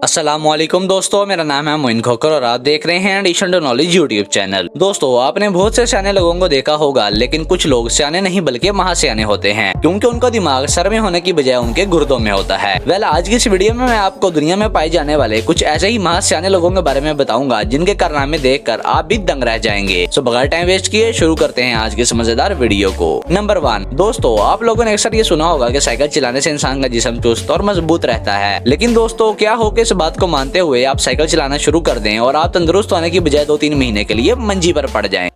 अस्सलामुअलैकुम दोस्तों, मेरा नाम है मोइन खोकर और आप देख रहे हैं addition to knowledge YouTube channel. दोस्तों, आपने बहुत से सियाने लोगों को देखा होगा, लेकिन कुछ लोग सियाने नहीं बल्कि महासियाने होते हैं, क्योंकि उनका दिमाग सर में होने की बजाय उनके गुर्दों में होता है। वेल, आज की इस वीडियो में मैं आपको दुनिया में पाए जाने वाले कुछ ऐसे ही महासियाने लोगों के बारे में बताऊंगा जिनके कारनामे देखकर आप भी दंग रह जाएंगे। सो बगैर टाइम वेस्ट किए शुरू करते हैं आज की मजेदार वीडियो को। नंबर 1, दोस्तों, आप लोगों ने अक्सर ये सुना होगा कि साइकिल चलाने से इंसान का जिस्म चुस्त और मजबूत रहता है, लेकिन दोस्तों, क्या हो कि इस बात को मानते हुए आप साइकिल चलाना शुरू कर दें और आप तंदुरुस्त होने की बजाय 2-3 महीने के लिए मंजी पर पड़ जाएं।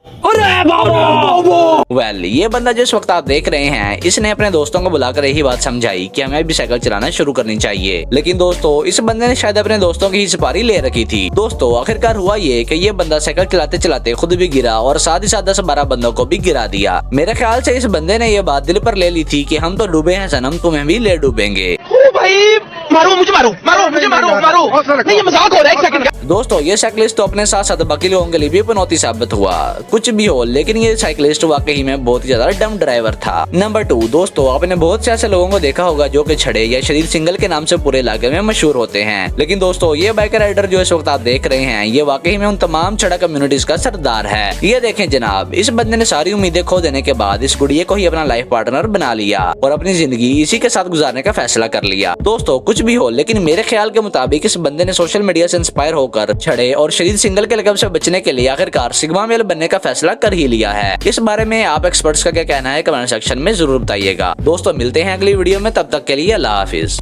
वेल, ये बंदा जिस वक्त आप देख रहे हैं, इसने अपने दोस्तों को बुलाकर यही बात समझाई कि हमें भी साइकिल चलाना शुरू करनी चाहिए। लेकिन दोस्तों, इस बंदे ने शायद अपने दोस्तों की ही सुपारी ले रखी थी। दोस्तों, आखिरकार हुआ ये कि ये बंदा साइकिल चलाते चलाते खुद भी गिरा और साथ ही साथ 10-12 बंदों को भी गिरा दिया। मेरे ख्याल से इस बंदे ने ये बात दिल पर ले ली थी कि हम तो डूबे हैं सनम, तुम्हें भी ले डूबेंगे। भाई मारो मुझे, मारो नहीं, ये मजाक हो रहा है। एक सेकंड। दोस्तों, ये साइकिलिस्ट तो अपने साथ साथ बाकी लोगों के लिए भी पनौती साबित हुआ। कुछ भी हो, लेकिन ये साइकिलिस्ट वाकई में बहुत ही ज्यादा डम ड्राइवर था। नंबर 2, दोस्तों, आपने बहुत से ऐसे लोगों को देखा होगा जो कि छड़े या शरीर सिंगल के नाम से पूरे इलाके में मशहूर होते हैं। लेकिन दोस्तों, ये बाइकर राइडर जो इस वक्त आप देख रहे हैं, ये वाकई में उन तमाम छड़ा कम्युनिटीज का सरदार है। ये देखें जनाब, इस बंदे ने सारी उम्मीदें खो देने के बाद इस गुड़िया को ही अपना लाइफ पार्टनर बना लिया और अपनी जिंदगी इसी के साथ गुजारने का फैसला कर लिया। दोस्तों, कुछ भी हो, लेकिन मेरे ख्याल के मुताबिक इस बंदे ने सोशल मीडिया से इंस्पायर होकर छड़े और शरीर सिंगल के लकब से बचने के लिए आखिरकार सिग्मा मेल बनने का फैसला कर ही लिया है। इस बारे में आप एक्सपर्ट्स का क्या कहना है, कमेंट सेक्शन में जरूर बताइएगा। दोस्तों, मिलते हैं अगली वीडियो में, तब तक के लिए अल्लाह हाफिज।